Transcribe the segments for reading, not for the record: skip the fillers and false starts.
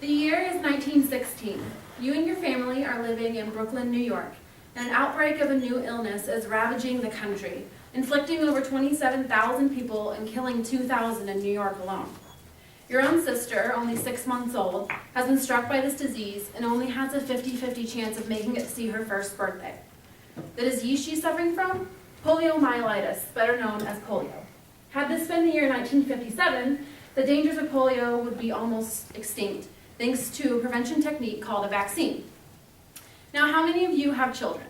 The year is 1916. You and your family are living in Brooklyn, New York, and an outbreak of a new illness is ravaging the country, inflicting over 27,000 people and killing 2,000 in New York alone. Your own sister, only 6 months old, has been struck by this disease and only has a 50-50 chance of making it to see her first birthday. The disease she's suffering from? Poliomyelitis, better known as polio. Had this been the year 1957, the dangers of polio would be almost extinct, thanks to a prevention technique called a vaccine. Now, how many of you have children?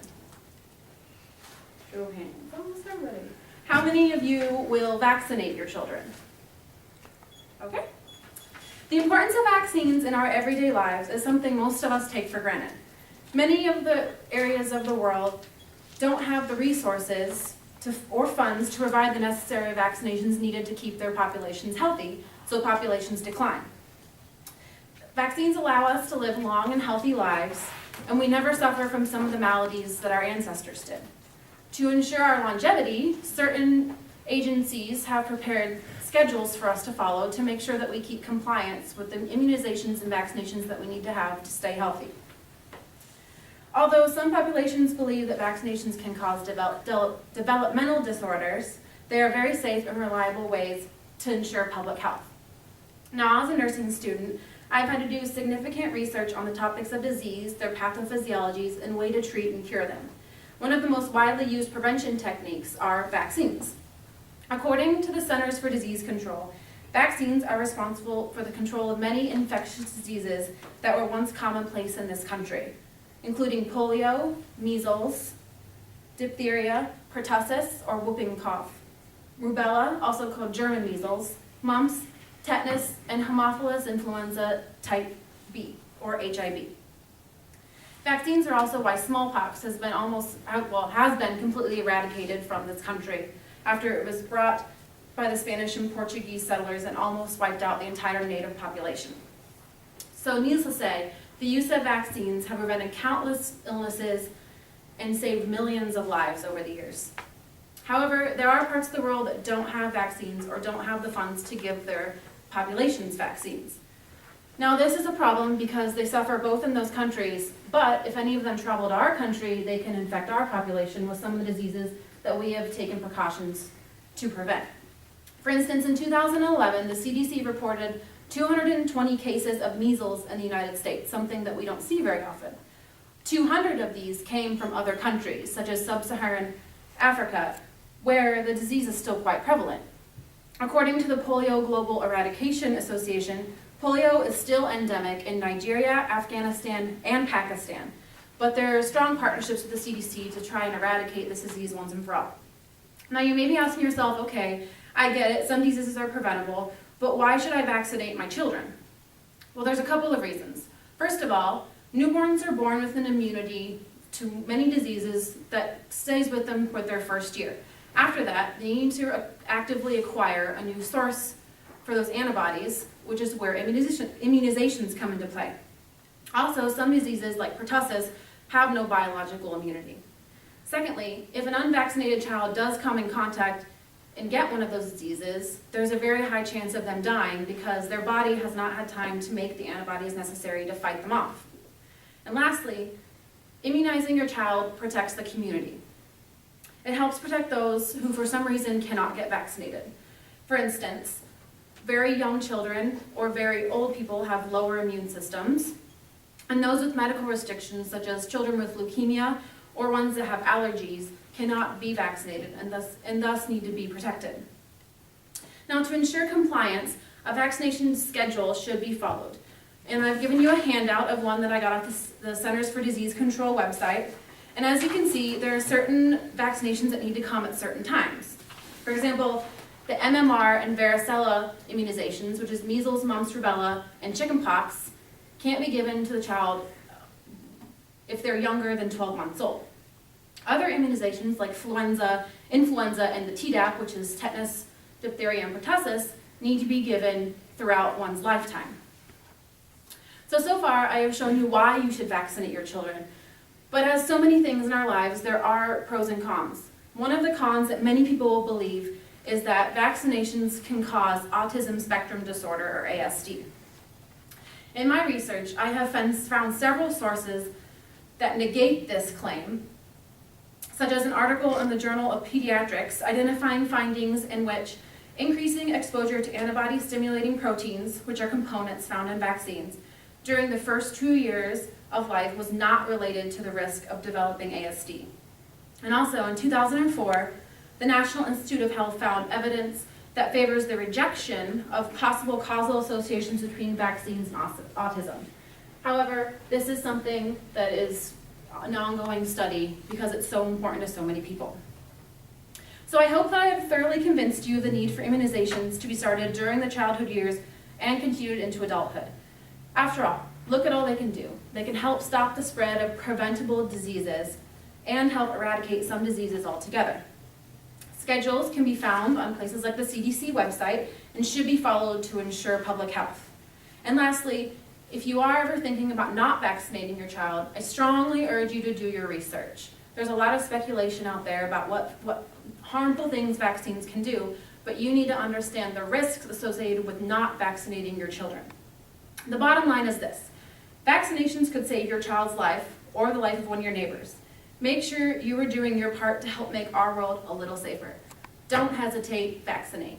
Show hands, almost everybody. How many of you will vaccinate your children? Okay. The importance of vaccines in our everyday lives is something most of us take for granted. Many of the areas of the world don't have the resources or funds to provide the necessary vaccinations needed to keep their populations healthy, so populations decline. Vaccines allow us to live long and healthy lives, and we never suffer from some of the maladies that our ancestors did. To ensure our longevity, certain agencies have prepared schedules for us to follow to make sure that we keep compliance with the immunizations and vaccinations that we need to have to stay healthy. Although some populations believe that vaccinations can cause developmental disorders, they are very safe and reliable ways to ensure public health. Now, as a nursing student, I've had to do significant research on the topics of disease, their pathophysiologies, and way to treat and cure them. One of the most widely used prevention techniques are vaccines. According to the Centers for Disease Control, vaccines are responsible for the control of many infectious diseases that were once commonplace in this country, including polio, measles, diphtheria, pertussis, or whooping cough, rubella, also called German measles, mumps, tetanus, and Haemophilus influenza type B, or HIV. Vaccines are also why smallpox has been completely eradicated from this country after it was brought by the Spanish and Portuguese settlers and almost wiped out the entire native population. So needless to say, the use of vaccines have prevented countless illnesses and saved millions of lives over the years. However, there are parts of the world that don't have vaccines or don't have the funds to give their populations vaccines. Now, this is a problem because they suffer both in those countries, but if any of them travel to our country, they can infect our population with some of the diseases that we have taken precautions to prevent. For instance, in 2011, the CDC reported 220 cases of measles in the United States, something that we don't see very often. 200 of these came from other countries, such as sub-Saharan Africa, where the disease is still quite prevalent. According to the Polio Global Eradication Association, polio is still endemic in Nigeria, Afghanistan, and Pakistan, but there are strong partnerships with the CDC to try and eradicate this disease once and for all. Now, you may be asking yourself, okay, I get it, some diseases are preventable, but why should I vaccinate my children? Well, there's a couple of reasons. First of all, newborns are born with an immunity to many diseases that stays with them for their first year. After that, they need to actively acquire a new source for those antibodies, which is where immunizations come into play. Also, some diseases like pertussis have no biological immunity. Secondly, if an unvaccinated child does come in contact and get one of those diseases, there's a very high chance of them dying because their body has not had time to make the antibodies necessary to fight them off. And lastly, immunizing your child protects the community. It helps protect those who for some reason cannot get vaccinated. For instance, very young children or very old people have lower immune systems, and those with medical restrictions such as children with leukemia or ones that have allergies cannot be vaccinated and thus need to be protected. Now, to ensure compliance, a vaccination schedule should be followed. And I've given you a handout of one that I got off the Centers for Disease Control website. And as you can see, there are certain vaccinations that need to come at certain times. For example, the MMR and varicella immunizations, which is measles, mumps, rubella, and chickenpox, can't be given to the child if they're younger than 12 months old. Other immunizations like influenza, and the Tdap, which is tetanus, diphtheria, and pertussis, need to be given throughout one's lifetime. So far I have shown you why you should vaccinate your children. But as so many things in our lives, there are pros and cons. One of the cons that many people believe is that vaccinations can cause autism spectrum disorder, or ASD. In my research, I have found several sources that negate this claim, such as an article in the Journal of Pediatrics identifying findings in which increasing exposure to antibody-stimulating proteins, which are components found in vaccines, during the first 2 years of life was not related to the risk of developing ASD. And also in 2004, the National Institute of Health found evidence that favors the rejection of possible causal associations between vaccines and autism. However, this is something that is an ongoing study because it's so important to so many people. So I hope that I have thoroughly convinced you of the need for immunizations to be started during the childhood years and continued into adulthood. After all, look at all they can do. They can help stop the spread of preventable diseases and help eradicate some diseases altogether. Schedules can be found on places like the CDC website and should be followed to ensure public health. And lastly, if you are ever thinking about not vaccinating your child, I strongly urge you to do your research. There's a lot of speculation out there about what harmful things vaccines can do, but you need to understand the risks associated with not vaccinating your children. The bottom line is this: vaccinations could save your child's life or the life of one of your neighbors. Make sure you are doing your part to help make our world a little safer. Don't hesitate, vaccinate.